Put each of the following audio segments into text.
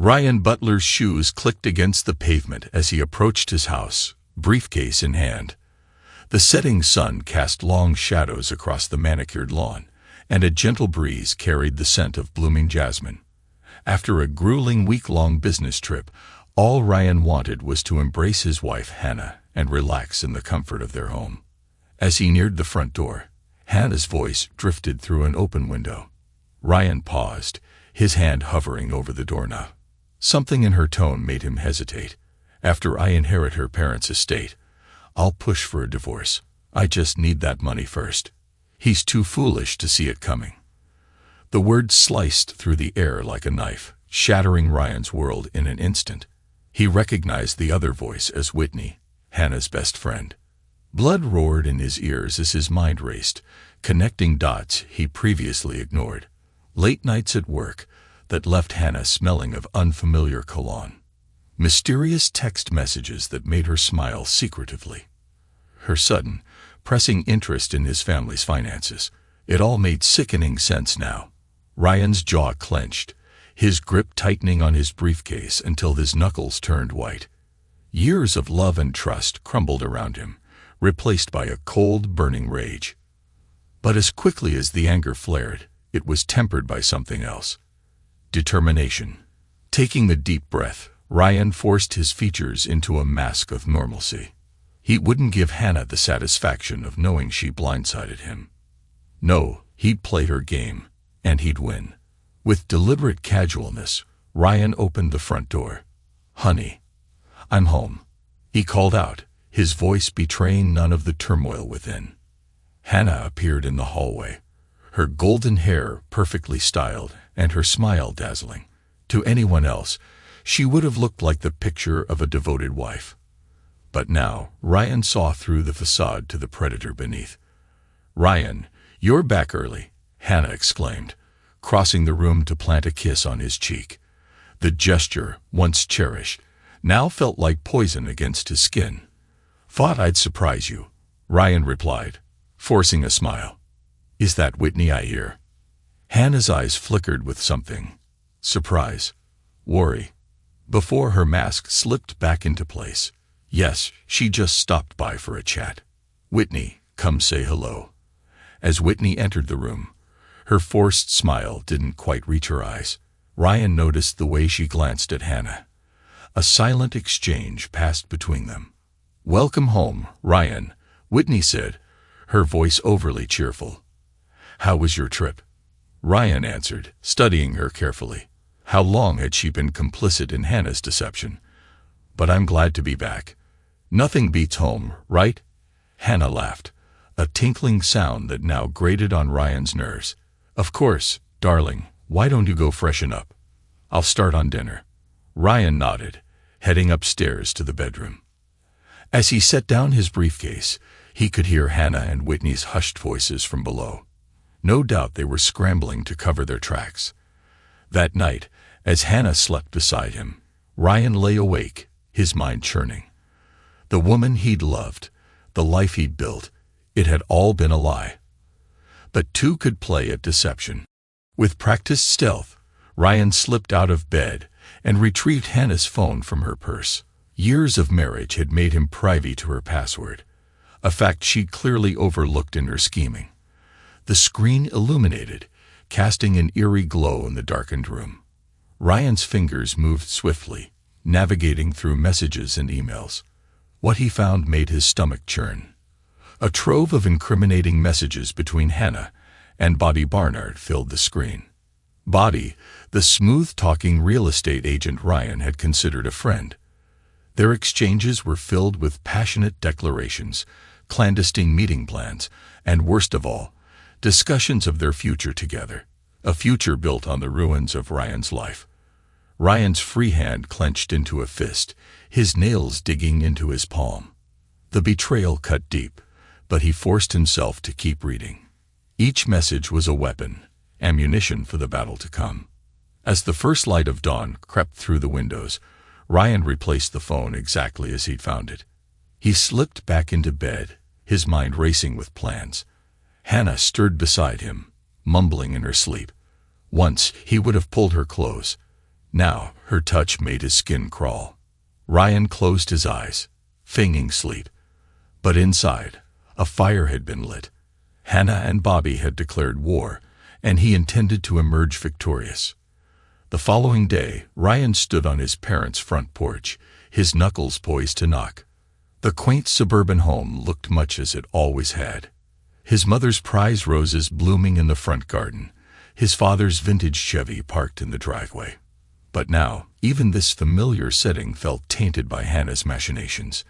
Ryan Butler's shoes clicked against the pavement as he approached his house, briefcase in hand. The setting sun cast long shadows across the manicured lawn, and a gentle breeze carried the scent of blooming jasmine. After a grueling week-long business trip, all Ryan wanted was to embrace his wife Hannah and relax in the comfort of their home. As he neared the front door, Hannah's voice drifted through an open window. Ryan paused, his hand hovering over the doorknob. Something in her tone made him hesitate. "After I inherit her parents' estate, I'll push for a divorce. I just need that money first. He's too foolish to see it coming." The words sliced through the air like a knife, shattering Ryan's world in an instant. He recognized the other voice as Whitney, Hannah's best friend. Blood roared in his ears as his mind raced, connecting dots he previously ignored. Late nights at work that left Hannah smelling of unfamiliar cologne. Mysterious text messages that made her smile secretively. Her sudden, pressing interest in his family's finances. It all made sickening sense now. Ryan's jaw clenched, his grip tightening on his briefcase until his knuckles turned white. Years of love and trust crumbled around him, replaced by a cold, burning rage. But as quickly as the anger flared, it was tempered by something else. Determination. Taking a deep breath, Ryan forced his features into a mask of normalcy. He wouldn't give Hannah the satisfaction of knowing she blindsided him. No, he'd play her game, and he'd win. With deliberate casualness, Ryan opened the front door. "Honey, I'm home," he called out, his voice betraying none of the turmoil within. Hannah appeared in the hallway, her golden hair perfectly styled and her smile dazzling. To anyone else, she would have looked like the picture of a devoted wife. But now, Ryan saw through the facade to the predator beneath. "Ryan, you're back early," Hannah exclaimed, crossing the room to plant a kiss on his cheek. The gesture, once cherished, now felt like poison against his skin. "Thought I'd surprise you," Ryan replied, forcing a smile. "Is that Whitney I hear?" Hannah's eyes flickered with something. Surprise. Worry. Before her mask slipped back into place. Yes, she just stopped by for a chat. "Whitney, come say hello." As Whitney entered the room, her forced smile didn't quite reach her eyes. Ryan noticed the way she glanced at Hannah. A silent exchange passed between them. "Welcome home, Ryan," Whitney said, her voice overly cheerful. "How was your trip?" Ryan answered, studying her carefully. How long had she been complicit in Hannah's deception? "But I'm glad to be back. Nothing beats home, right?" Hannah laughed, a tinkling sound that now grated on Ryan's nerves. "Of course, darling. Why don't you go freshen up? I'll start on dinner." Ryan nodded, heading upstairs to the bedroom. As he set down his briefcase, he could hear Hannah and Whitney's hushed voices from below. No doubt they were scrambling to cover their tracks. That night, as Hannah slept beside him, Ryan lay awake, his mind churning. The woman he'd loved, the life he'd built, it had all been a lie. But two could play at deception. With practiced stealth, Ryan slipped out of bed and retrieved Hannah's phone from her purse. Years of marriage had made him privy to her password, a fact she'd clearly overlooked in her scheming. The screen illuminated, casting an eerie glow in the darkened room. Ryan's fingers moved swiftly, navigating through messages and emails. What he found made his stomach churn. A trove of incriminating messages between Hannah and Bobby Barnard filled the screen. Bobby, the smooth-talking real estate agent Ryan had considered a friend. Their exchanges were filled with passionate declarations, clandestine meeting plans, and worst of all, discussions of their future together, a future built on the ruins of Ryan's life. Ryan's free hand clenched into a fist, his nails digging into his palm. The betrayal cut deep, but he forced himself to keep reading. Each message was a weapon, ammunition for the battle to come. As the first light of dawn crept through the windows, Ryan replaced the phone exactly as he'd found it. He slipped back into bed, his mind racing with plans. Hannah stirred beside him, mumbling in her sleep. Once he would have pulled her close. Now, her touch made his skin crawl. Ryan closed his eyes, feigning sleep. But inside, a fire had been lit. Hannah and Bobby had declared war, and he intended to emerge victorious. The following day, Ryan stood on his parents' front porch, his knuckles poised to knock. The quaint suburban home looked much as it always had. His mother's prize roses blooming in the front garden, his father's vintage Chevy parked in the driveway. But now, even this familiar setting felt tainted by Hannah's machinations.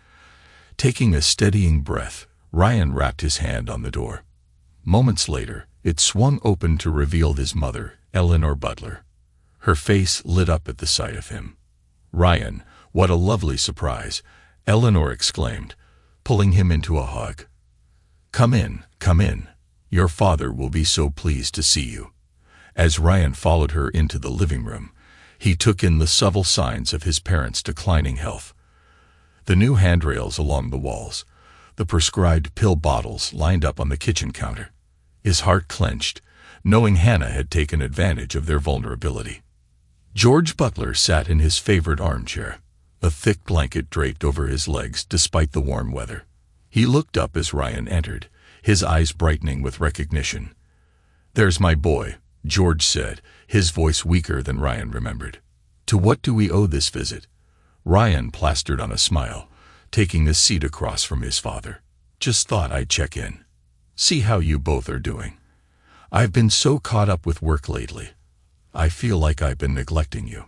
Taking a steadying breath, Ryan rapped his hand on the door. Moments later, it swung open to reveal his mother, Eleanor Butler. Her face lit up at the sight of him. "Ryan, what a lovely surprise," Eleanor exclaimed, pulling him into a hug. Come in. Your father will be so pleased to see you." As Ryan followed her into the living room, he took in the subtle signs of his parents' declining health. The new handrails along the walls, the prescribed pill bottles lined up on the kitchen counter. His heart clenched, knowing Hannah had taken advantage of their vulnerability. George Butler sat in his favorite armchair, a thick blanket draped over his legs despite the warm weather. He looked up as Ryan entered, his eyes brightening with recognition. "There's my boy," George said, his voice weaker than Ryan remembered. "To what do we owe this visit?" Ryan plastered on a smile, taking a seat across from his father. "Just thought I'd check in. See how you both are doing. I've been so caught up with work lately. I feel like I've been neglecting you."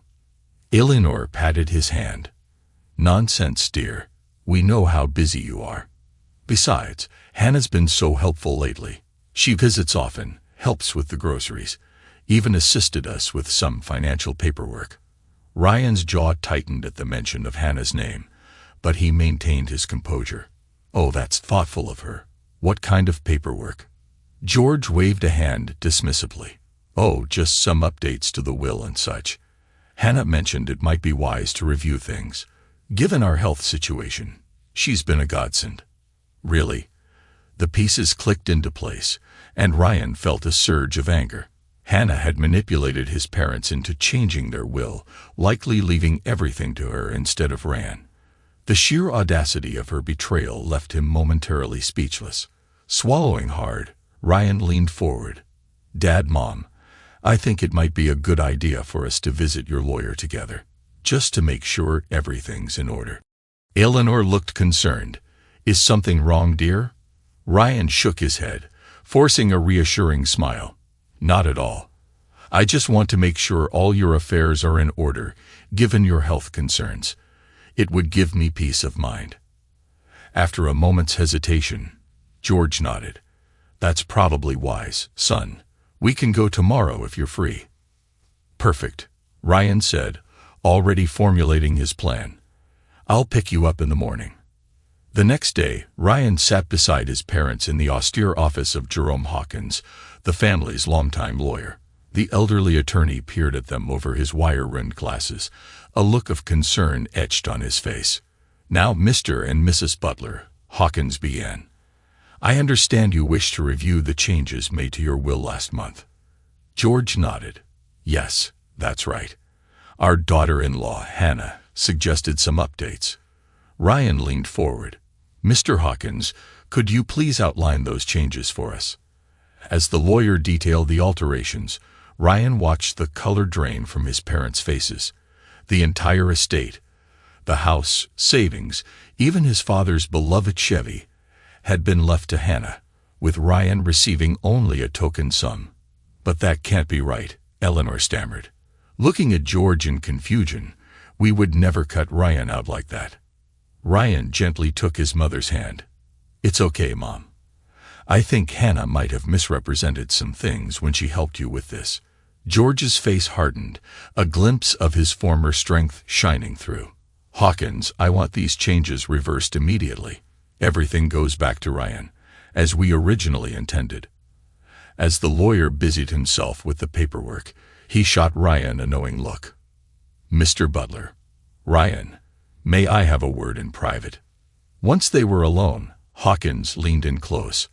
Eleanor patted his hand. "Nonsense, dear. We know how busy you are. Besides, Hannah's been so helpful lately. She visits often, helps with the groceries, even assisted us with some financial paperwork." Ryan's jaw tightened at the mention of Hannah's name, but he maintained his composure. "Oh, that's thoughtful of her. What kind of paperwork?" George waved a hand dismissively. "Oh, just some updates to the will and such. Hannah mentioned it might be wise to review things. Given our health situation, she's been a godsend." "Really?" The pieces clicked into place, and Ryan felt a surge of anger. Hannah had manipulated his parents into changing their will, likely leaving everything to her instead of Ryan. The sheer audacity of her betrayal left him momentarily speechless. Swallowing hard, Ryan leaned forward. "Dad, Mom, I think it might be a good idea for us to visit your lawyer together, just to make sure everything's in order." Eleanor looked concerned. "Is something wrong, dear?" Ryan shook his head, forcing a reassuring smile. "Not at all. I just want to make sure all your affairs are in order, given your health concerns. It would give me peace of mind." After a moment's hesitation, George nodded. "That's probably wise, son. We can go tomorrow if you're free." "Perfect," Ryan said, already formulating his plan. "I'll pick you up in the morning." The next day, Ryan sat beside his parents in the austere office of Jerome Hawkins, the family's longtime lawyer. The elderly attorney peered at them over his wire-rimmed glasses, a look of concern etched on his face. "Now, Mr. and Mrs. Butler," Hawkins began, "I understand you wish to review the changes made to your will last month." George nodded. "Yes, that's right. Our daughter-in-law, Hannah, suggested some updates." Ryan leaned forward. "Mr. Hawkins, could you please outline those changes for us?" As the lawyer detailed the alterations, Ryan watched the color drain from his parents' faces. The entire estate, the house, savings, even his father's beloved Chevy, had been left to Hannah, with Ryan receiving only a token sum. "But that can't be right," Eleanor stammered. Looking at George in confusion, "We would never cut Ryan out like that." Ryan gently took his mother's hand. "It's okay, Mom. I think Hannah might have misrepresented some things when she helped you with this." George's face hardened, a glimpse of his former strength shining through. "Hawkins, I want these changes reversed immediately. Everything goes back to Ryan, as we originally intended." As the lawyer busied himself with the paperwork, he shot Ryan a knowing look. "Mr. Butler, Ryan, may I have a word in private?" Once they were alone, Hawkins leaned in close.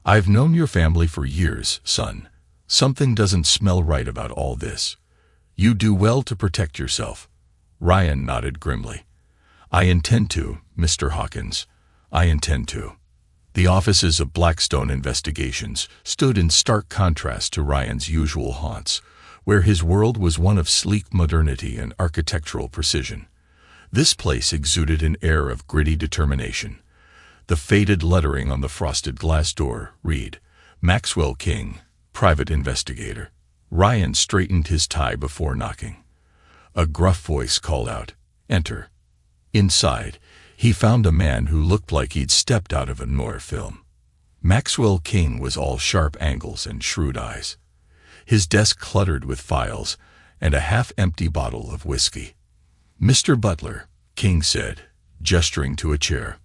"I've known your family for years, son. Something doesn't smell right about all this. You do well to protect yourself. Ryan nodded grimly. I intend to, Mr. Hawkins. I intend to. The offices of Blackstone Investigations stood in stark contrast to Ryan's usual haunts, where his world was one of sleek modernity and architectural precision. This place exuded an air of gritty determination. The faded lettering on the frosted glass door read, Maxwell King, Private Investigator. Ryan straightened his tie before knocking. A gruff voice called out, Enter. Inside, he found a man who looked like he'd stepped out of a noir film. Maxwell King was all sharp angles and shrewd eyes. His desk cluttered with files and a half-empty bottle of whiskey. Mr. Butler, King said, gesturing to a chair.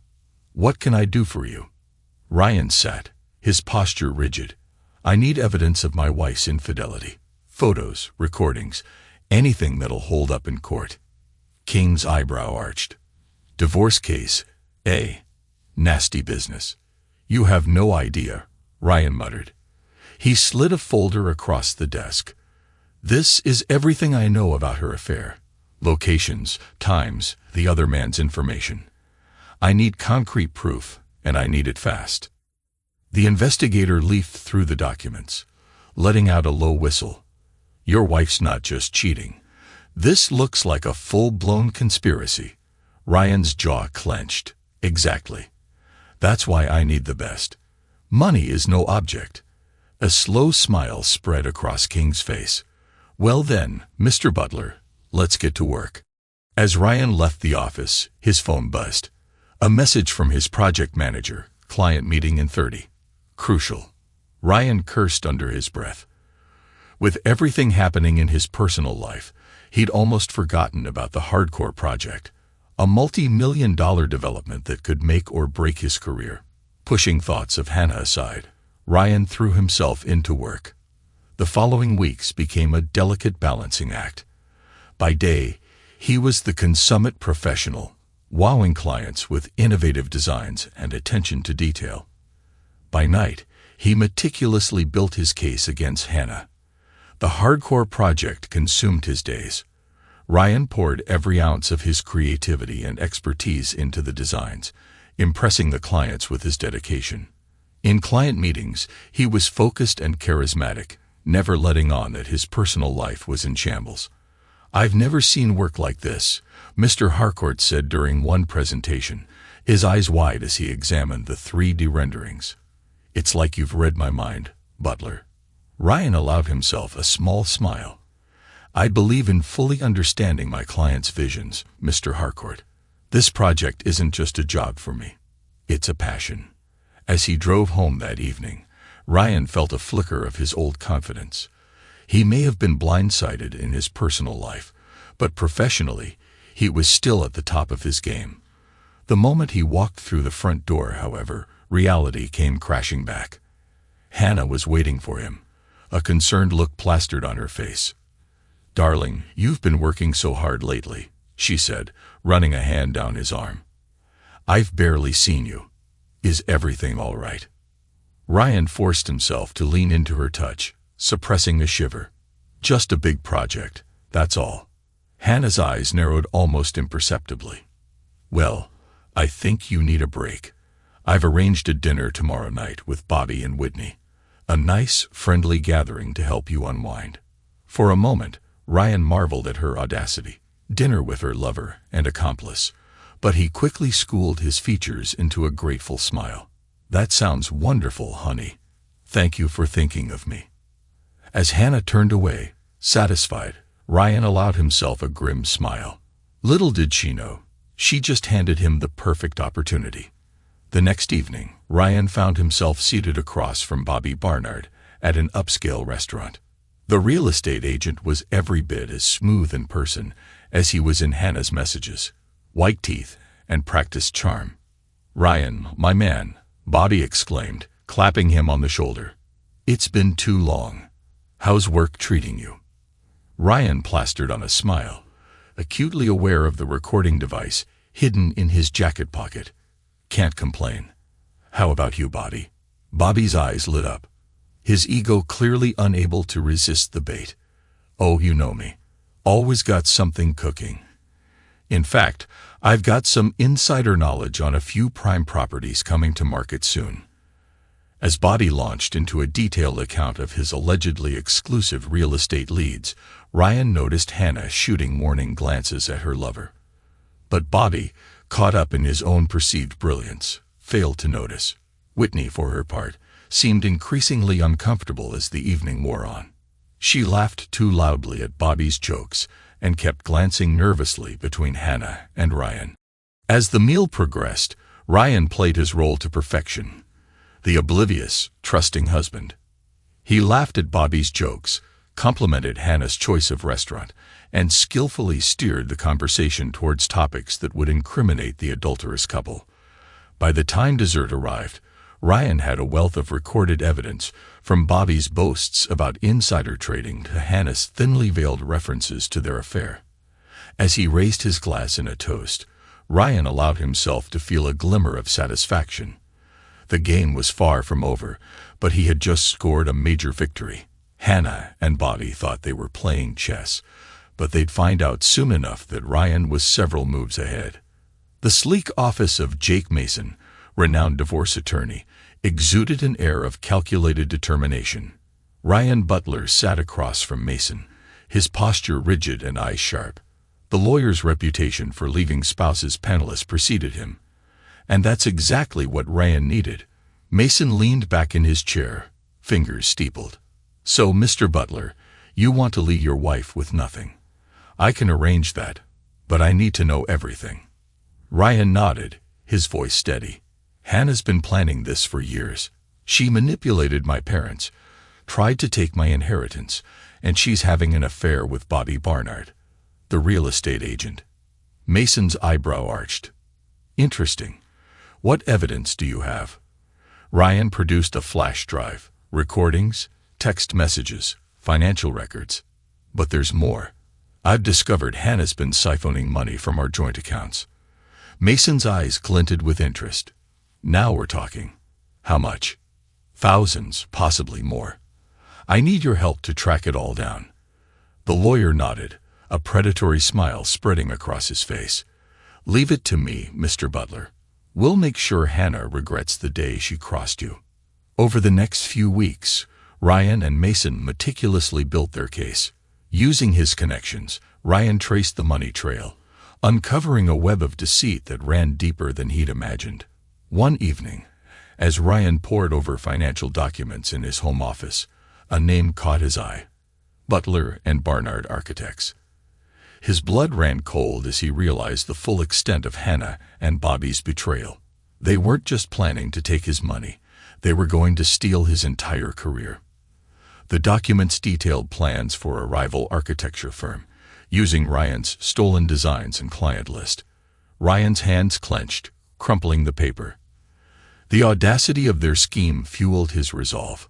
What can I do for you? Ryan sat, his posture rigid. I need evidence of my wife's infidelity. Photos, recordings, anything that'll hold up in court. King's eyebrow arched. Divorce case, eh? Nasty business. You have no idea, Ryan muttered. He slid a folder across the desk. This is everything I know about her affair. Locations, times, the other man's information. I need concrete proof, and I need it fast. The investigator leafed through the documents, letting out a low whistle. Your wife's not just cheating. This looks like a full-blown conspiracy. Ryan's jaw clenched. Exactly. That's why I need the best. Money is no object. A slow smile spread across King's face. Well then, Mr. Butler, let's get to work. As Ryan left the office, his phone buzzed. A message from his project manager, client meeting in 30. Crucial. Ryan cursed under his breath. With everything happening in his personal life, he'd almost forgotten about the hardcore project, a multi-million-dollar development that could make or break his career. Pushing thoughts of Hannah aside, Ryan threw himself into work. The following weeks became a delicate balancing act. By day, he was the consummate professional, wowing clients with innovative designs and attention to detail. By night, he meticulously built his case against Hannah. The hardcore project consumed his days. Ryan poured every ounce of his creativity and expertise into the designs, impressing the clients with his dedication. In client meetings, he was focused and charismatic, never letting on that his personal life was in shambles. I've never seen work like this, Mr. Harcourt said during one presentation, his eyes wide as he examined the 3D renderings. It's like you've read my mind, Butler. Ryan allowed himself a small smile. I believe in fully understanding my client's visions, Mr. Harcourt. This project isn't just a job for me. It's a passion. As he drove home that evening, Ryan felt a flicker of his old confidence. He may have been blindsided in his personal life, but professionally, he was still at the top of his game. The moment he walked through the front door, however, reality came crashing back. Hannah was waiting for him, a concerned look plastered on her face. Darling, you've been working so hard lately, she said, running a hand down his arm. I've barely seen you. Is everything all right? Ryan forced himself to lean into her touch, suppressing a shiver. Just a big project, that's all. Hannah's eyes narrowed almost imperceptibly. Well, I think you need a break. I've arranged a dinner tomorrow night with Bobby and Whitney. A nice, friendly gathering to help you unwind. For a moment, Ryan marveled at her audacity. Dinner with her lover and accomplice. But he quickly schooled his features into a grateful smile. That sounds wonderful, honey. Thank you for thinking of me. As Hannah turned away, satisfied, Ryan allowed himself a grim smile. Little did she know, she just handed him the perfect opportunity. The next evening, Ryan found himself seated across from Bobby Barnard at an upscale restaurant. The real estate agent was every bit as smooth in person as he was in Hannah's messages. White teeth and practiced charm. Ryan, my man, Bobby exclaimed, clapping him on the shoulder. It's been too long. How's work treating you? Ryan plastered on a smile, acutely aware of the recording device hidden in his jacket pocket. Can't complain. How about you, Bobby? Bobby's eyes lit up, his ego clearly unable to resist the bait. Oh, you know me. Always got something cooking. In fact, I've got some insider knowledge on a few prime properties coming to market soon. As Bobby launched into a detailed account of his allegedly exclusive real estate leads, Ryan noticed Hannah shooting warning glances at her lover. But Bobby, caught up in his own perceived brilliance, failed to notice. Whitney, for her part, seemed increasingly uncomfortable as the evening wore on. She laughed too loudly at Bobby's jokes and kept glancing nervously between Hannah and Ryan. As the meal progressed, Ryan played his role to perfection. The oblivious, trusting husband. He laughed at Bobby's jokes, complimented Hannah's choice of restaurant, and skillfully steered the conversation towards topics that would incriminate the adulterous couple. By the time dessert arrived, Ryan had a wealth of recorded evidence, from Bobby's boasts about insider trading to Hannah's thinly veiled references to their affair. As he raised his glass in a toast, Ryan allowed himself to feel a glimmer of satisfaction. The game was far from over, but he had just scored a major victory. Hannah and Bobby thought they were playing chess, but they'd find out soon enough that Ryan was several moves ahead. The sleek office of Jake Mason, renowned divorce attorney, exuded an air of calculated determination. Ryan Butler sat across from Mason, his posture rigid and eyes sharp. The lawyer's reputation for leaving spouses penniless preceded him. And that's exactly what Ryan needed. Mason leaned back in his chair, fingers steepled. So, Mr. Butler, you want to leave your wife with nothing. I can arrange that, but I need to know everything. Ryan nodded, his voice steady. Hannah's been planning this for years. She manipulated my parents, tried to take my inheritance, and she's having an affair with Bobby Barnard, the real estate agent. Mason's eyebrow arched. Interesting. What evidence do you have? Ryan produced a flash drive, recordings, text messages, financial records. But there's more. I've discovered Hannah's been siphoning money from our joint accounts. Mason's eyes glinted with interest. Now we're talking. How much? Thousands, possibly more. I need your help to track it all down. The lawyer nodded, a predatory smile spreading across his face. Leave it to me, Mr. Butler. We'll make sure Hannah regrets the day she crossed you. Over the next few weeks, Ryan and Mason meticulously built their case. Using his connections, Ryan traced the money trail, uncovering a web of deceit that ran deeper than he'd imagined. One evening, as Ryan pored over financial documents in his home office, a name caught his eye. Butler and Barnard Architects. His blood ran cold as he realized the full extent of Hannah and Bobby's betrayal. They weren't just planning to take his money, they were going to steal his entire career. The documents detailed plans for a rival architecture firm, using Ryan's stolen designs and client list. Ryan's hands clenched, crumpling the paper. The audacity of their scheme fueled his resolve.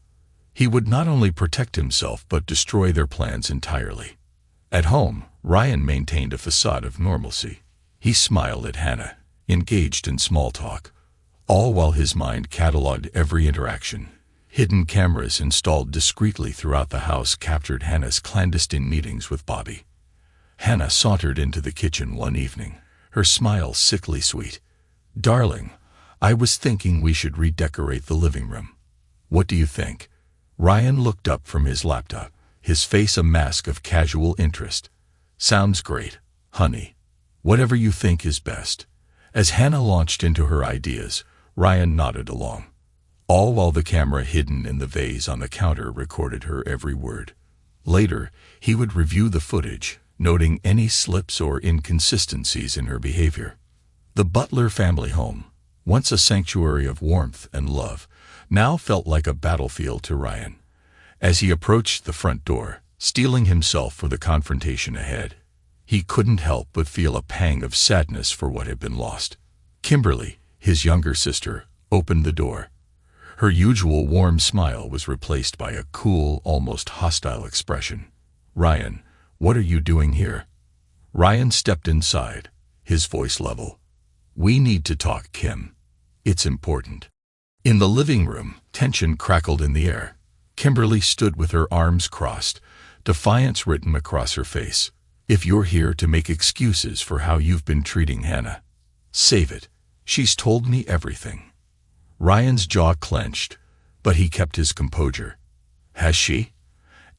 He would not only protect himself but destroy their plans entirely. At home, Ryan maintained a facade of normalcy. He smiled at Hannah, engaged in small talk, all while his mind catalogued every interaction. Hidden cameras installed discreetly throughout the house captured Hannah's clandestine meetings with Bobby. Hannah sauntered into the kitchen one evening, her smile sickly sweet. Darling, I was thinking we should redecorate the living room. What do you think? Ryan looked up from his laptop, his face a mask of casual interest. Sounds great, honey. Whatever you think is best. As Hannah launched into her ideas, Ryan nodded along, all while the camera hidden in the vase on the counter recorded her every word. Later, he would review the footage, noting any slips or inconsistencies in her behavior. The Butler family home, once a sanctuary of warmth and love, now felt like a battlefield to Ryan. As he approached the front door, steeling himself for the confrontation ahead, he couldn't help but feel a pang of sadness for what had been lost. Kimberly, his younger sister, opened the door. Her usual warm smile was replaced by a cool, almost hostile expression. Ryan, what are you doing here? Ryan stepped inside, his voice level. We need to talk, Kim. It's important. In the living room, tension crackled in the air. Kimberly stood with her arms crossed, defiance written across her face. If you're here to make excuses for how you've been treating Hannah, save it. She's told me everything. Ryan's jaw clenched, but he kept his composure. Has she?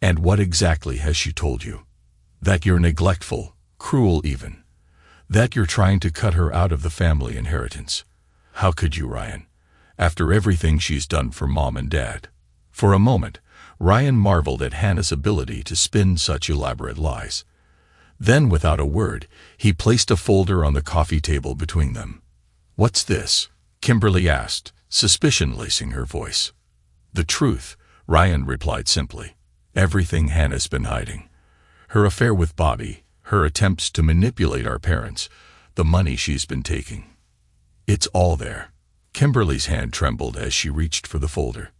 And what exactly has she told you? That you're neglectful, cruel even. That you're trying to cut her out of the family inheritance. How could you, Ryan? After everything she's done for Mom and Dad. For a moment, Ryan marveled at Hannah's ability to spin such elaborate lies. Then, without a word, he placed a folder on the coffee table between them. What's this? Kimberly asked, suspicion lacing her voice. The truth, Ryan replied simply. Everything Hannah's been hiding. Her affair with Bobby, her attempts to manipulate our parents, the money she's been taking. It's all there. Kimberly's hand trembled as she reached for the folder.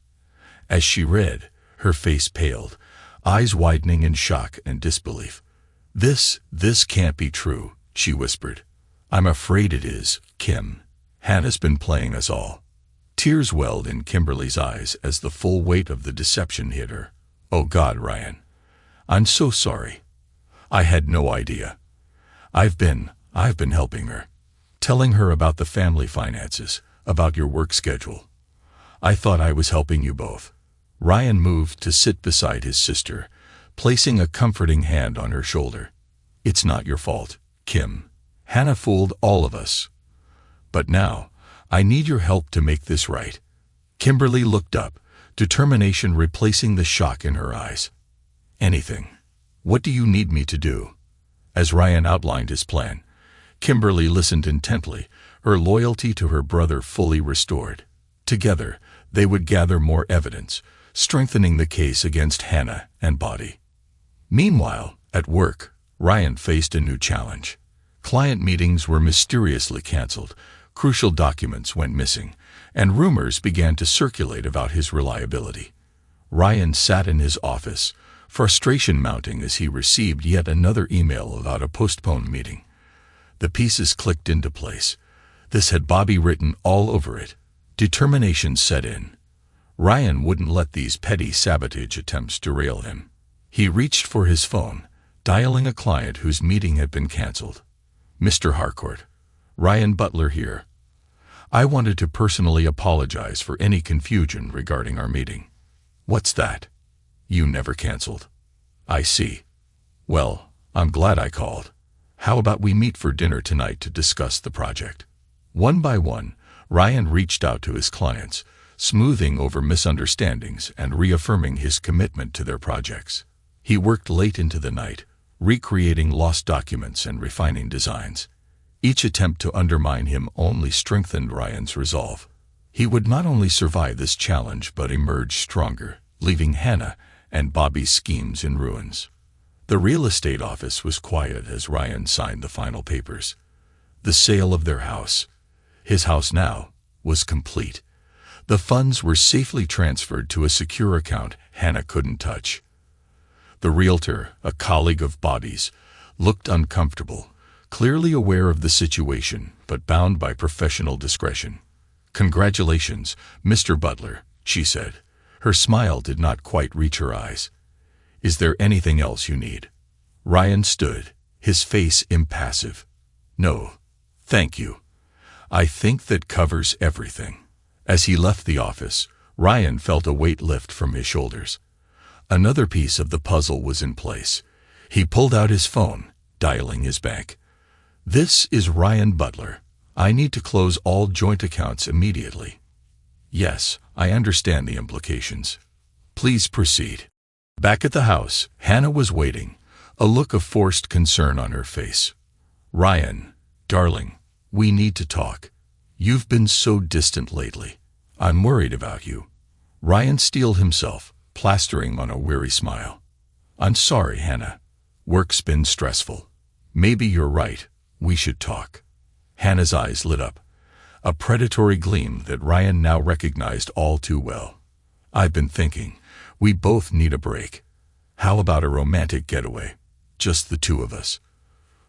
As she read, her face paled, eyes widening in shock and disbelief. This can't be true, she whispered. I'm afraid it is, Kim. Hannah's been playing us all. Tears welled in Kimberly's eyes as the full weight of the deception hit her. Oh God, Ryan. I'm so sorry. I had no idea. I've been helping her. Telling her about the family finances, about your work schedule. I thought I was helping you both. Ryan moved to sit beside his sister, placing a comforting hand on her shoulder. It's not your fault, Kim. Hannah fooled all of us. But now, I need your help to make this right. Kimberly looked up, determination replacing the shock in her eyes. Anything. What do you need me to do? As Ryan outlined his plan, Kimberly listened intently, her loyalty to her brother fully restored. Together, they would gather more evidence, strengthening the case against Hannah and Bobby. Meanwhile, at work, Ryan faced a new challenge. Client meetings were mysteriously canceled, crucial documents went missing, and rumors began to circulate about his reliability. Ryan sat in his office, frustration mounting as he received yet another email about a postponed meeting. The pieces clicked into place. This had Bobby written all over it. Determination set in. Ryan wouldn't let these petty sabotage attempts derail him. He reached for his phone, dialing a client whose meeting had been canceled. Mr. Harcourt. Ryan Butler here. I wanted to personally apologize for any confusion regarding our meeting. What's that? You never canceled. I see. Well, I'm glad I called. How about we meet for dinner tonight to discuss the project? One by one, Ryan reached out to his clients, smoothing over misunderstandings and reaffirming his commitment to their projects. He worked late into the night, recreating lost documents and refining designs. Each attempt to undermine him only strengthened Ryan's resolve. He would not only survive this challenge but emerge stronger, leaving Hannah and Bobby's schemes in ruins. The real estate office was quiet as Ryan signed the final papers. The sale of their house, his house now, was complete. The funds were safely transferred to a secure account Hannah couldn't touch. The realtor, a colleague of Bobby's, looked uncomfortable, clearly aware of the situation but bound by professional discretion. Congratulations, Mr. Butler, she said. Her smile did not quite reach her eyes. Is there anything else you need? Ryan stood, his face impassive. No, thank you. I think that covers everything. As he left the office, Ryan felt a weight lift from his shoulders. Another piece of the puzzle was in place. He pulled out his phone, dialing his bank. This is Ryan Butler. I need to close all joint accounts immediately. Yes, I understand the implications. Please proceed. Back at the house, Hannah was waiting, a look of forced concern on her face. Ryan, darling, we need to talk. You've been so distant lately. I'm worried about you. Ryan steeled himself, plastering on a weary smile. I'm sorry, Hannah. Work's been stressful. Maybe you're right. We should talk. Hannah's eyes lit up, a predatory gleam that Ryan now recognized all too well. I've been thinking, we both need a break. How about a romantic getaway? Just the two of us.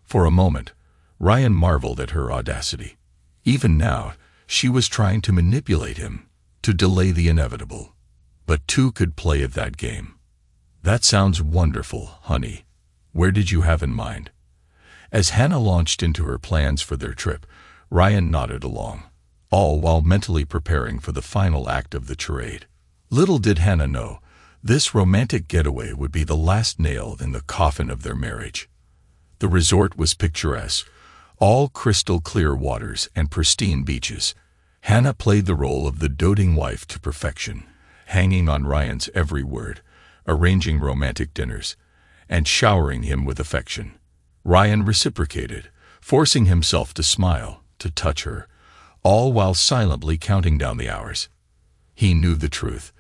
For a moment, Ryan marveled at her audacity. Even now, she was trying to manipulate him, to delay the inevitable. But two could play at that game. That sounds wonderful, honey. Where did you have in mind? As Hannah launched into her plans for their trip, Ryan nodded along, all while mentally preparing for the final act of the charade. Little did Hannah know, this romantic getaway would be the last nail in the coffin of their marriage. The resort was picturesque, all crystal clear waters and pristine beaches. Hannah played the role of the doting wife to perfection, hanging on Ryan's every word, arranging romantic dinners, and showering him with affection. Ryan reciprocated, forcing himself to smile, to touch her, all while silently counting down the hours. He knew the truth.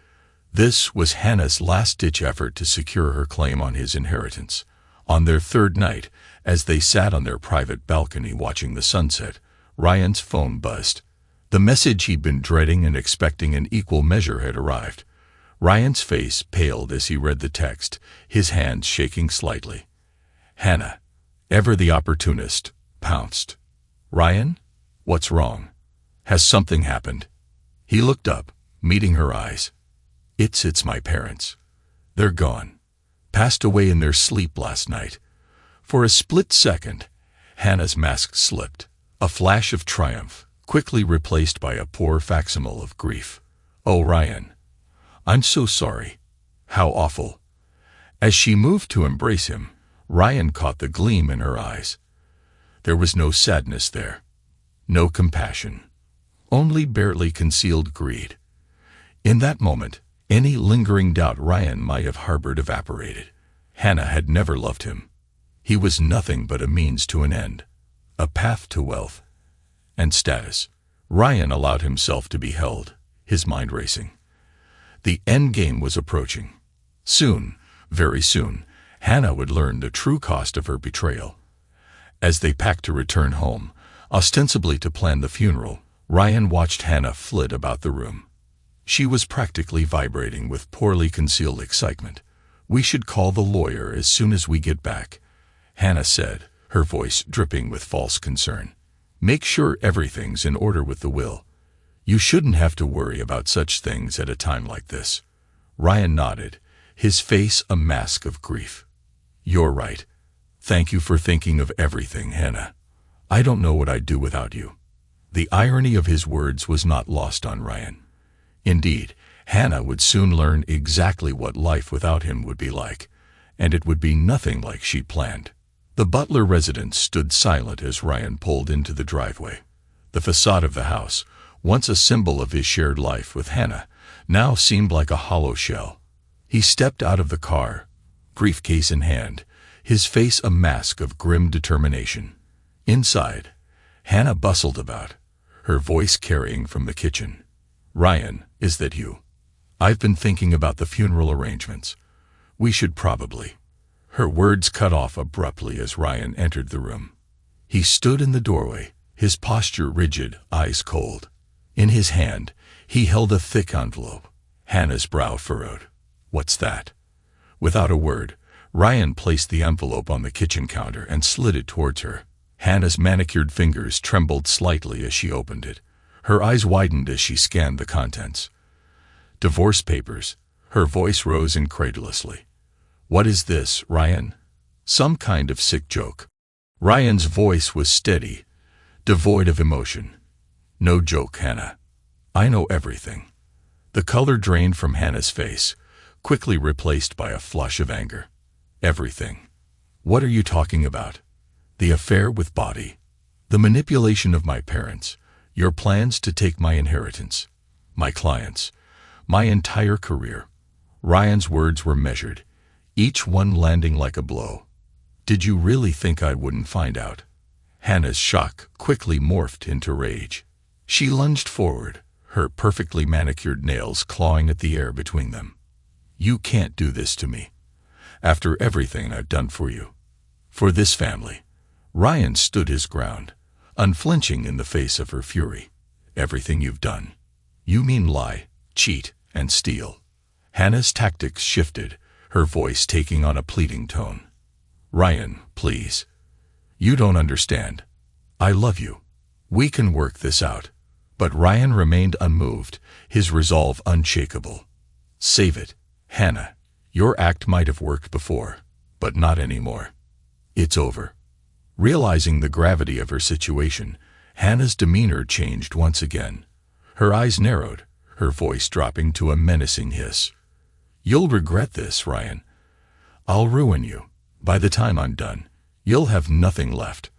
This was Hannah's last-ditch effort to secure her claim on his inheritance. On their third night, as they sat on their private balcony watching the sunset, Ryan's phone buzzed. The message he'd been dreading and expecting in equal measure had arrived. Ryan's face paled as he read the text, his hands shaking slightly. Hannah, ever the opportunist, pounced. Ryan? What's wrong? Has something happened? He looked up, meeting her eyes. It's my parents. They're gone. Passed away in their sleep last night. For a split second, Hannah's mask slipped, a flash of triumph, quickly replaced by a poor facsimile of grief. Oh, Ryan. I'm so sorry. How awful. As she moved to embrace him, Ryan caught the gleam in her eyes. There was no sadness there, no compassion, only barely concealed greed. In that moment, any lingering doubt Ryan might have harbored evaporated. Hannah had never loved him. He was nothing but a means to an end, a path to wealth and status. Ryan allowed himself to be held, his mind racing. The end game was approaching. Soon, very soon, Hannah would learn the true cost of her betrayal. As they packed to return home, ostensibly to plan the funeral, Ryan watched Hannah flit about the room. She was practically vibrating with poorly concealed excitement. We should call the lawyer as soon as we get back, Hannah said, her voice dripping with false concern. Make sure everything's in order with the will. You shouldn't have to worry about such things at a time like this. Ryan nodded, his face a mask of grief. You're right. Thank you for thinking of everything, Hannah. I don't know what I'd do without you. The irony of his words was not lost on Ryan. Indeed, Hannah would soon learn exactly what life without him would be like, and it would be nothing like she planned. The Butler residence stood silent as Ryan pulled into the driveway. The facade of the house, once a symbol of his shared life with Hannah, now seemed like a hollow shell. He stepped out of the car, briefcase in hand, his face a mask of grim determination. Inside, Hannah bustled about, her voice carrying from the kitchen. Ryan, is that you? I've been thinking about the funeral arrangements. We should probably. Her words cut off abruptly as Ryan entered the room. He stood in the doorway, his posture rigid, eyes cold. In his hand, he held a thick envelope. Hannah's brow furrowed. What's that? Without a word, Ryan placed the envelope on the kitchen counter and slid it towards her. Hannah's manicured fingers trembled slightly as she opened it. Her eyes widened as she scanned the contents. Divorce papers. Her voice rose incredulously. What is this, Ryan? Some kind of sick joke. Ryan's voice was steady, devoid of emotion. No joke, Hannah. I know everything. The color drained from Hannah's face, quickly replaced by a flush of anger. Everything. What are you talking about? The affair with Body. The manipulation of my parents. Your plans to take my inheritance. My clients. My entire career. Ryan's words were measured, each one landing like a blow. Did you really think I wouldn't find out? Hannah's shock quickly morphed into rage. She lunged forward, her perfectly manicured nails clawing at the air between them. You can't do this to me. After everything I've done for you. For this family. Ryan stood his ground, unflinching in the face of her fury. Everything you've done. You mean lie, cheat, and steal. Hannah's tactics shifted, her voice taking on a pleading tone. Ryan, please. You don't understand. I love you. We can work this out. But Ryan remained unmoved, his resolve unshakable. Save it, Hannah. Your act might have worked before, but not anymore. It's over. Realizing the gravity of her situation, Hannah's demeanor changed once again. Her eyes narrowed, her voice dropping to a menacing hiss. "You'll regret this, Ryan. I'll ruin you. By the time I'm done, you'll have nothing left."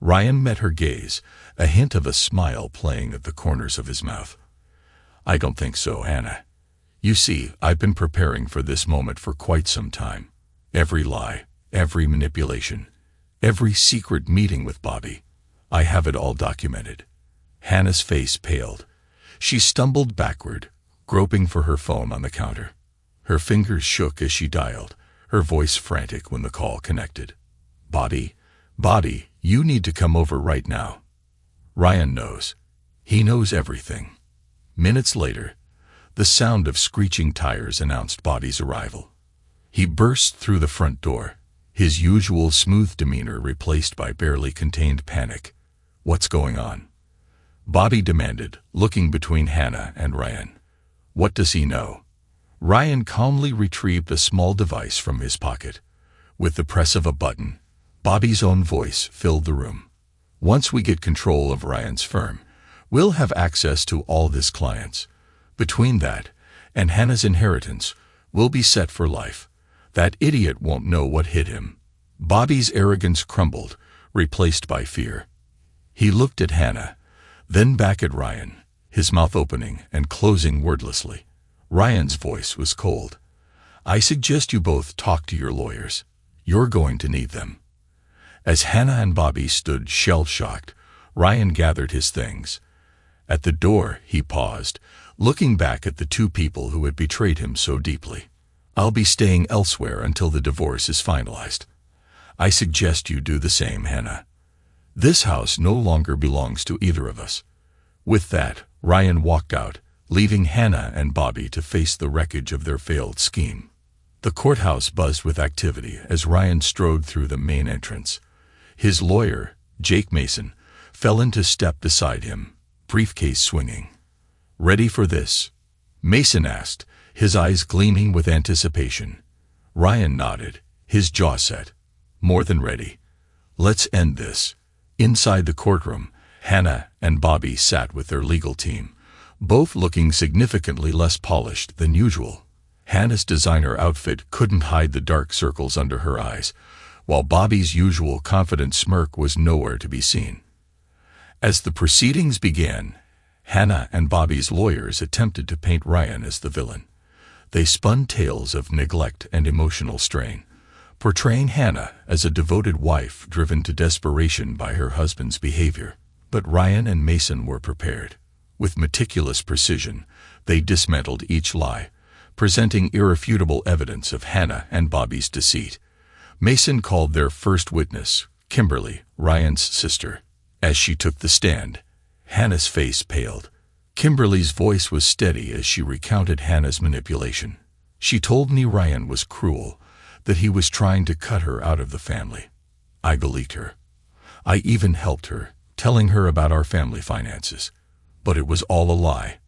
Ryan met her gaze, a hint of a smile playing at the corners of his mouth. "I don't think so, Hannah. You see, I've been preparing for this moment for quite some time. Every lie, every manipulation, every secret meeting with Bobby. I have it all documented." Hannah's face paled. She stumbled backward, groping for her phone on the counter. Her fingers shook as she dialed, her voice frantic when the call connected. "Bobby, you need to come over right now." Ryan knows. He knows everything. Minutes later, the sound of screeching tires announced Bobby's arrival. He burst through the front door, his usual smooth demeanor replaced by barely contained panic. "What's going on?" Bobby demanded, looking between Hannah and Ryan. "What does he know?" Ryan calmly retrieved a small device from his pocket. With the press of a button, Bobby's own voice filled the room. "Once we get control of Ryan's firm, we'll have access to all his clients. Between that and Hannah's inheritance, we'll be set for life. That idiot won't know what hit him." Bobby's arrogance crumbled, replaced by fear. He looked at Hannah, then back at Ryan, his mouth opening and closing wordlessly. Ryan's voice was cold. "I suggest you both talk to your lawyers. You're going to need them." As Hannah and Bobby stood shell-shocked, Ryan gathered his things. At the door, he paused, looking back at the two people who had betrayed him so deeply. "I'll be staying elsewhere until the divorce is finalized. I suggest you do the same, Hannah. This house no longer belongs to either of us." With that, Ryan walked out, leaving Hannah and Bobby to face the wreckage of their failed scheme. The courthouse buzzed with activity as Ryan strode through the main entrance. His lawyer, Jake Mason, fell into step beside him, briefcase swinging. "Ready for this?" Mason asked, his eyes gleaming with anticipation. Ryan nodded, his jaw set. "More than ready. Let's end this." Inside the courtroom, Hannah and Bobby sat with their legal team, both looking significantly less polished than usual. Hannah's designer outfit couldn't hide the dark circles under her eyes, while Bobby's usual confident smirk was nowhere to be seen. As the proceedings began, Hannah and Bobby's lawyers attempted to paint Ryan as the villain. They spun tales of neglect and emotional strain, portraying Hannah as a devoted wife driven to desperation by her husband's behavior. But Ryan and Mason were prepared. With meticulous precision, they dismantled each lie, presenting irrefutable evidence of Hannah and Bobby's deceit. Mason called their first witness, Kimberly, Ryan's sister. As she took the stand, Hannah's face paled. Kimberly's voice was steady as she recounted Hannah's manipulation. "She told me Ryan was cruel, that he was trying to cut her out of the family. I believed her. I even helped her, telling her about our family finances. But it was all a lie."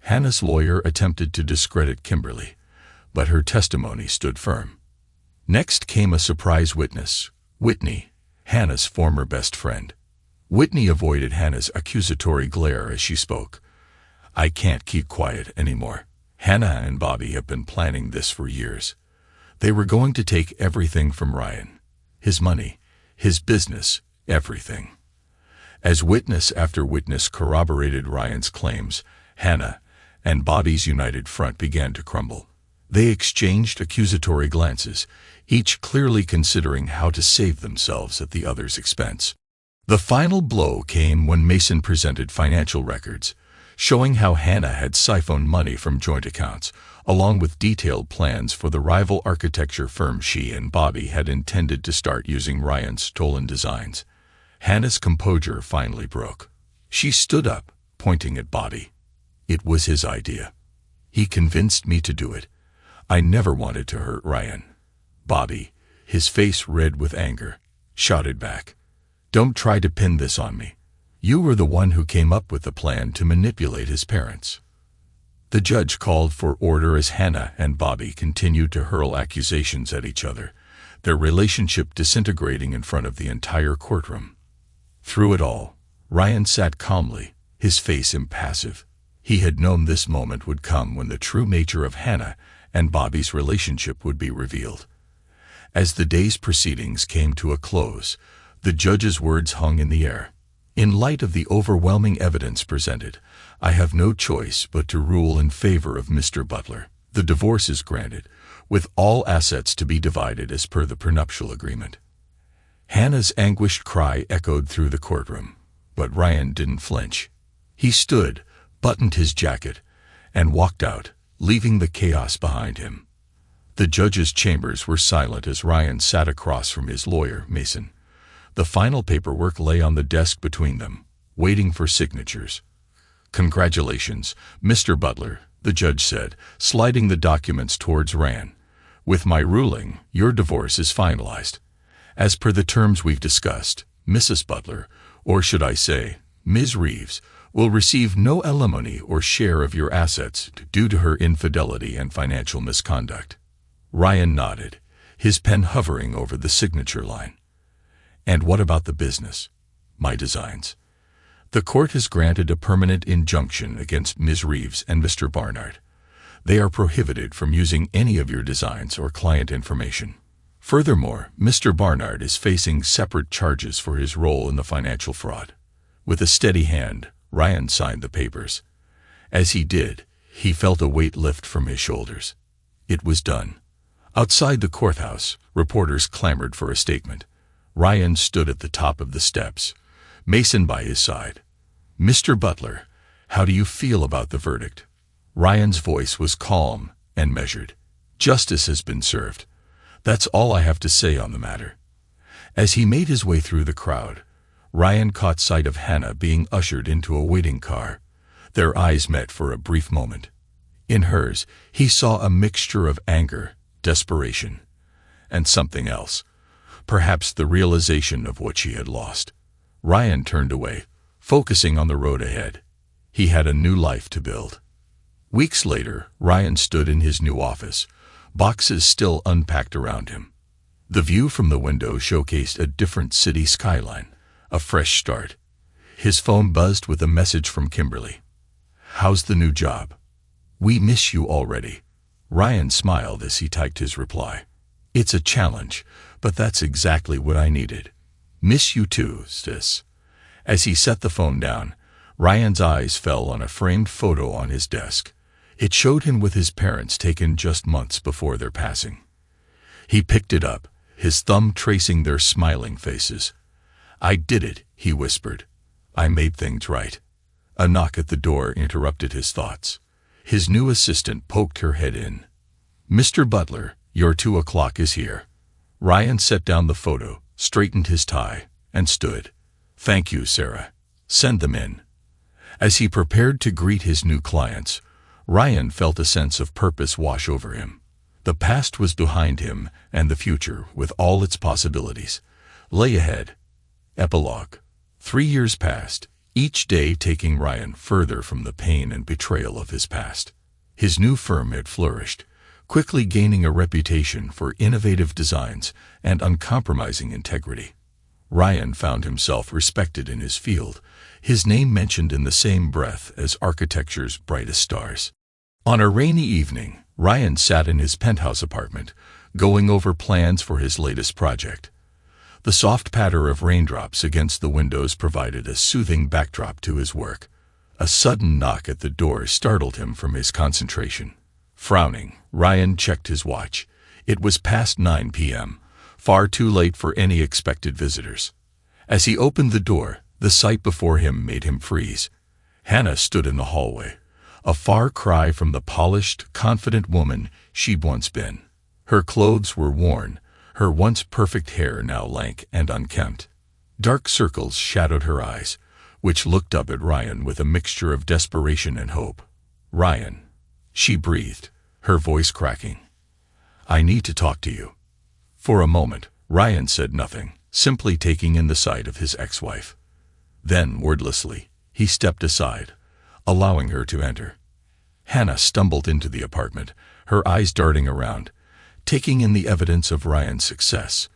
Hannah's lawyer attempted to discredit Kimberly, but her testimony stood firm. Next came a surprise witness, Whitney, Hannah's former best friend. Whitney avoided Hannah's accusatory glare as she spoke. "I can't keep quiet anymore. Hannah and Bobby have been planning this for years. They were going to take everything from Ryan. His money, his business, everything." As witness after witness corroborated Ryan's claims, Hannah and Bobby's united front began to crumble. They exchanged accusatory glances, each clearly considering how to save themselves at the other's expense. The final blow came when Mason presented financial records, showing how Hannah had siphoned money from joint accounts, along with detailed plans for the rival architecture firm she and Bobby had intended to start using Ryan's stolen designs. Hannah's composure finally broke. She stood up, pointing at Bobby. "It was his idea. He convinced me to do it. I never wanted to hurt Ryan." Bobby, his face red with anger, shouted back, "Don't try to pin this on me. You were the one who came up with the plan to manipulate his parents." The judge called for order as Hannah and Bobby continued to hurl accusations at each other, their relationship disintegrating in front of the entire courtroom. Through it all, Ryan sat calmly, his face impassive. He had known this moment would come when the true nature of Hannah and Bobby's relationship would be revealed. As the day's proceedings came to a close, the judge's words hung in the air. In light of the overwhelming evidence presented, I have no choice but to rule in favor of Mr. Butler. The divorce is granted, with all assets to be divided as per the prenuptial agreement. Hannah's anguished cry echoed through the courtroom, but Ryan didn't flinch. He stood, buttoned his jacket, and walked out, leaving the chaos behind him. The judge's chambers were silent as Ryan sat across from his lawyer, Mason. The final paperwork lay on the desk between them, waiting for signatures. "Congratulations, Mr. Butler," the judge said, sliding the documents towards Ryan. "With my ruling, your divorce is finalized. As per the terms we've discussed, Mrs. Butler, or should I say, Ms. Reeves, will receive no alimony or share of your assets due to her infidelity and financial misconduct." Ryan nodded, his pen hovering over the signature line. "And what about the business? My designs?" "The court has granted a permanent injunction against Ms. Reeves and Mr. Barnard. They are prohibited from using any of your designs or client information. Furthermore, Mr. Barnard is facing separate charges for his role in the financial fraud." With a steady hand, Ryan signed the papers. As he did, he felt a weight lift from his shoulders. It was done. Outside the courthouse, reporters clamored for a statement. Ryan stood at the top of the steps, Mason by his side. "Mr. Butler, how do you feel about the verdict?" Ryan's voice was calm and measured. "Justice has been served. That's all I have to say on the matter." As he made his way through the crowd, Ryan caught sight of Hannah being ushered into a waiting car. Their eyes met for a brief moment. In hers, he saw a mixture of anger, desperation, and something else. Perhaps the realization of what she had lost. Ryan turned away, focusing on the road ahead. He had a new life to build. Weeks later, Ryan stood in his new office, boxes still unpacked around him. The view from the window showcased a different city skyline, a fresh start. His phone buzzed with a message from Kimberly. "How's the new job?" "We miss you already." Ryan smiled as he typed his reply. "It's a challenge, but that's exactly what I needed." "Miss you too, sis." As he set the phone down, Ryan's eyes fell on a framed photo on his desk. It showed him with his parents taken just months before their passing. He picked it up, his thumb tracing their smiling faces. "I did it," he whispered. "I made things right." A knock at the door interrupted his thoughts. His new assistant poked her head in. "Mr. Butler, your 2 o'clock is here." Ryan set down the photo, straightened his tie, and stood. "Thank you, Sarah. Send them in." As he prepared to greet his new clients, Ryan felt a sense of purpose wash over him. The past was behind him, and the future, with all its possibilities, lay ahead. Epilogue. 3 years passed, each day taking Ryan further from the pain and betrayal of his past. His new firm had flourished, quickly gaining a reputation for innovative designs and uncompromising integrity. Ryan found himself respected in his field, his name mentioned in the same breath as architecture's brightest stars. On a rainy evening, Ryan sat in his penthouse apartment, going over plans for his latest project. The soft patter of raindrops against the windows provided a soothing backdrop to his work. A sudden knock at the door startled him from his concentration. Frowning, Ryan checked his watch. It was past 9 p.m., far too late for any expected visitors. As he opened the door, the sight before him made him freeze. Hannah stood in the hallway, a far cry from the polished, confident woman she'd once been. Her clothes were worn, her once perfect hair now lank and unkempt. Dark circles shadowed her eyes, which looked up at Ryan with a mixture of desperation and hope. "Ryan," she breathed, her voice cracking. "I need to talk to you." For a moment, Ryan said nothing, simply taking in the sight of his ex-wife. Then, wordlessly, he stepped aside, allowing her to enter. Hannah stumbled into the apartment, her eyes darting around, taking in the evidence of Ryan's success.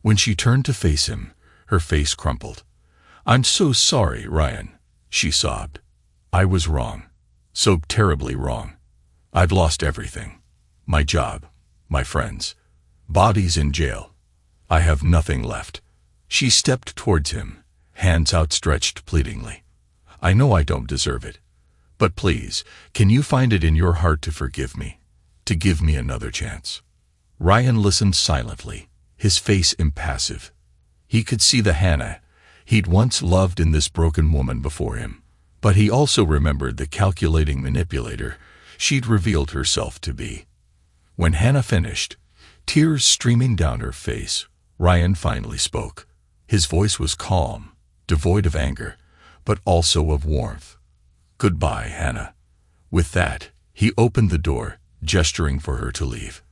When she turned to face him, her face crumpled. "I'm so sorry, Ryan," she sobbed. "I was wrong. So terribly wrong. I've lost everything. My job, my friends, bodies in jail. I have nothing left." She stepped towards him, hands outstretched pleadingly. "I know I don't deserve it. But please, can you find it in your heart to forgive me? To give me another chance?" Ryan listened silently, his face impassive. He could see the Hannah he'd once loved in this broken woman before him, but he also remembered the calculating manipulator she'd revealed herself to be. When Hannah finished, tears streaming down her face, Ryan finally spoke. His voice was calm, devoid of anger, but also of warmth. "Goodbye, Hannah." With that, he opened the door, gesturing for her to leave.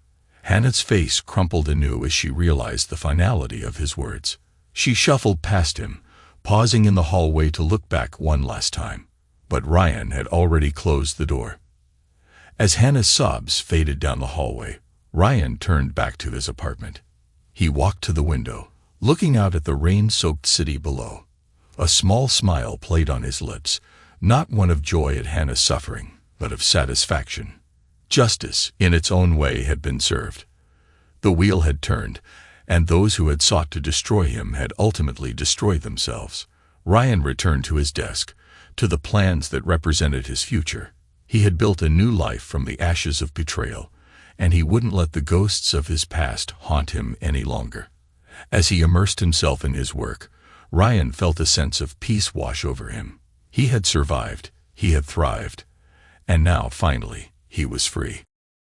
Hannah's face crumpled anew as she realized the finality of his words. She shuffled past him, pausing in the hallway to look back one last time, but Ryan had already closed the door. As Hannah's sobs faded down the hallway, Ryan turned back to his apartment. He walked to the window, looking out at the rain-soaked city below. A small smile played on his lips, not one of joy at Hannah's suffering, but of satisfaction. Justice, in its own way, had been served. The wheel had turned, and those who had sought to destroy him had ultimately destroyed themselves. Ryan returned to his desk, to the plans that represented his future. He had built a new life from the ashes of betrayal, and he wouldn't let the ghosts of his past haunt him any longer. As he immersed himself in his work, Ryan felt a sense of peace wash over him. He had survived, he had thrived, and now, finally, he was free.